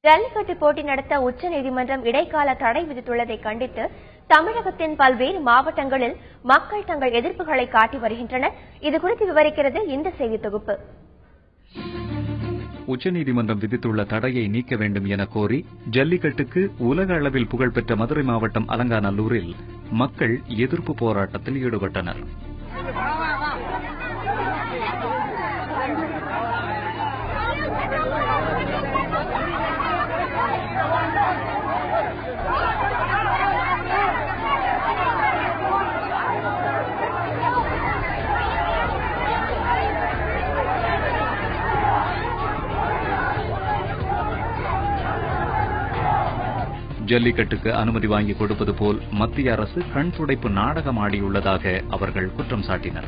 ஜல்லிக்கட்டு போட்டி நடத்த உச்சநீதிமன்றம் இடைக்கால தடை விதித்துள்ளதை கண்டித்து தமிழகத்தின் பல்வேறு மாவட்டங்களில் மக்கள் தங்கள் எதிர்ப்புகளை காட்டி வருகின்றனர். இதுகுறித்து விவரிக்கிறது இந்த செய்தி தொகுப்பு. உச்சநீதிமன்றம் விதித்துள்ள தடையை நீக்க வேண்டும் என கோரி ஜல்லிக்கட்டுக்கு உலக அளவில் புகழ்பெற்ற மதுரை மாவட்டம் அலங்காநல்லூரில் மக்கள் எதிர்ப்பு போராட்டத்தில் ஈடுபட்டனர். ஜல்லிக்கட்டுக்கு அனுமதி வாங்கி கொடுப்பது போல் மத்திய அரசு கண் துடைப்பு நாடகம் ஆடியுள்ளதாக அவர்கள் குற்றம் சாட்டினர்.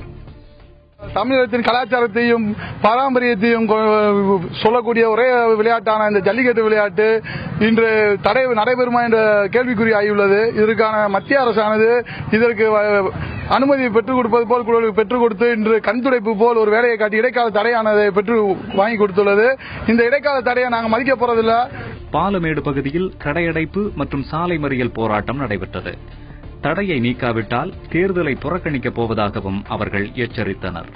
தமிழகத்தின் கலாச்சாரத்தையும் பாரம்பரியத்தையும் சொல்லக்கூடிய ஒரே விளையாட்டான இந்த ஜல்லிக்கட்டு விளையாட்டு இன்று தடை நடைபெறுமா என்ற கேள்விக்குறி ஆகியுள்ளது. இதற்கான மத்திய அரசானது இதற்கு அனுமதி பெற்றுக் கொடுப்பது போல் பெற்றுக் கொடுத்து இன்று கண் துடைப்பு போல் ஒரு வேலையை காட்டி இடைக்கால தடையானதை பெற்று வாங்கி கொடுத்துள்ளது. இந்த இடைக்கால தடையை நாங்கள் மதிக்க போறதில்லை. பாலமேடு பகுதியில் கடையடைப்பு மற்றும் சாலை மறியல் போராட்டம் நடைபெற்றது. தடையை நீக்காவிட்டால் தேர்தலை புறக்கணிக்கப் போவதாகவும் அவர்கள் எச்சரித்தனர்.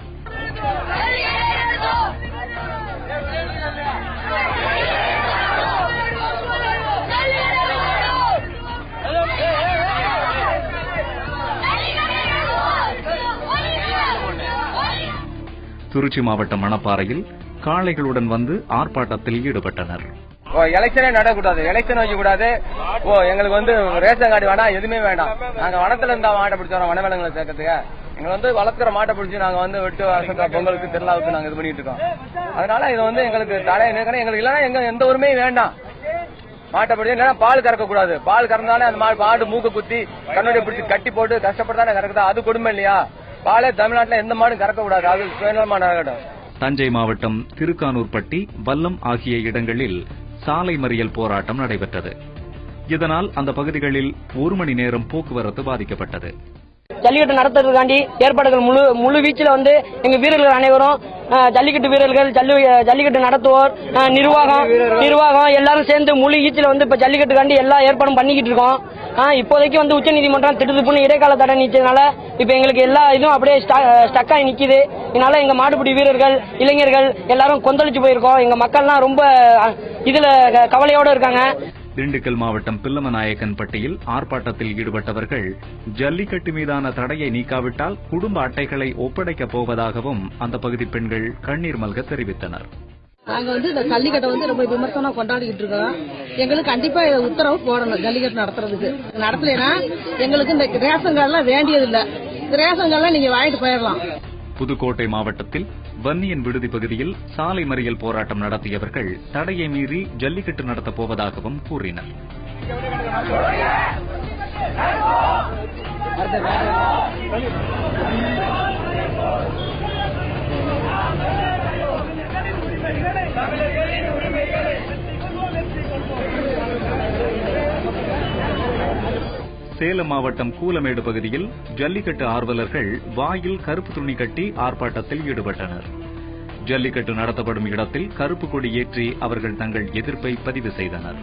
திருச்சி மாவட்டம் மணப்பாறையில் காளைகளுடன் வந்து ஆர்ப்பாட்டத்தில் ஈடுபட்டனர். எலெக்ஷனே நடக்கூடாது, எலெக்ஷன் வைக்கக்கூடாது. எங்களுக்கு வந்து ரேஷன் கார்டு வேண்டாம், எதுவுமே வேண்டாம். நாங்க வனத்துல இருந்தா மாட்டை பிடிச்ச வரோம், வனவேலங்களை சேர்க்கறதுக்கு. எங்களை வந்து வளர்க்கிற மாட்டை பிடிச்சி நாங்க வந்து வெட்டு வருஷத்துக்கு பொங்கலுக்கு திருவிழாவுக்கு நாங்க இது பண்ணிட்டு இருக்கோம். அதனால இது வந்து எங்களுக்கு தடை எங்களுக்கு இல்லைன்னா எந்த உரிமையும் வேண்டாம். மாட்டை பிடிச்சி பால் கறக்கக்கூடாது. பால் கறந்தாலே அந்த மாடு மூக்க குத்தி கண்ணுடைய பிடிச்சி கட்டி போட்டு கஷ்டப்பட்டு கறக்குதா, அது கொடுமை இல்லையா? பாலே தமிழ்நாட்டில் எந்த மாடும் கறக்கக்கூடாது, அது சுயநலமான நடக்கட்டும். தஞ்சை மாவட்டம் திருக்கானூர்பட்டி, வல்லம் ஆகிய இடங்களில் சாலை மறியல் போராட்டம் நடைபெற்றது. இதனால் அந்த பகுதிகளில் 1 மணி நேரம் போக்குவரத்து பாதிக்கப்பட்டது. ஜல்லிக்கட்டு நடத்துறதுக்காண்டி ஏற்பாடுகள் முழு வீச்சில் வந்து எங்க வீரர்கள் அனைவரும் ஜல்லிக்கட்டு வீரர்கள், ஜல்லிக்கட்டு நடத்துவோர், நிர்வாகம் எல்லாரும் சேர்ந்து முழு வீச்சில் வந்து இப்ப ஜல்லிக்கட்டுக்காண்டி எல்லா ஏற்பாடும் பண்ணிக்கிட்டு இருக்கோம். இப்போதைக்கு வந்து உச்சநீதிமன்றம் திட்டத்துக்கு இடைக்கால தடை நீச்சதுனால இப்ப எங்களுக்கு எல்லா இதுவும் அப்படியே ஸ்டக் ஆகி நிக்குது. இதனால எங்க மாடுபிடி வீரர்கள், இளைஞர்கள் எல்லாரும் கொந்தளிச்சு போயிருக்கோம். எங்க மக்கள்லாம் ரொம்ப இதுல கவலையோட இருக்காங்க. திண்டுக்கல் மாவட்டம் பில்லமநாயக்கன்பட்டியில் ஆர்ப்பாட்டத்தில் ஈடுபட்டவர்கள் ஜல்லிக்கட்டு மீதான தடையை நீக்காவிட்டால் குடும்ப அட்டைகளை ஒப்படைக்கப் போவதாகவும் அந்த பகுதி பெண்கள் கண்ணீர் மல்க தெரிவித்தனர். நாங்க வந்து இந்த ஜல்லிக்கட்டை வந்து ரொம்ப விமர்சனம் கொண்டாடிக்கிட்டு இருக்கோம். எங்களுக்கு கண்டிப்பா உத்தரவு போடணும். ஜல்லிக்கட்டு நடத்துறதுக்கு நடத்தலைன்னா எங்களுக்கு இந்த ரேஷன் கார்டுலாம் வேண்டியதில்லை. ரேஷன் கார்டுலாம் நீங்க வாங்கிட்டு போயிடலாம். புதுக்கோட்டை மாவட்டத்தில் வன்னியன் விடுதி பகுதியில் சாலை மறியல் போராட்டம் நடத்தியவர்கள் தடையை மீறி ஜல்லிக்கட்டு நடத்தப் போவதாகவும் கூறினர். சேலம் மாவட்டம் கூலமேடு பகுதியில் ஜல்லிக்கட்டு ஆர்வலர்கள் வாயில் கருப்பு துணி கட்டி ஆர்ப்பாட்டத்தில் ஈடுபட்டனர். ஜல்லிக்கட்டு நடத்தப்படும் இடத்தில் கருப்பு கொடி ஏற்றி அவர்கள் தங்கள் எதிர்ப்பை பதிவு செய்தனர்.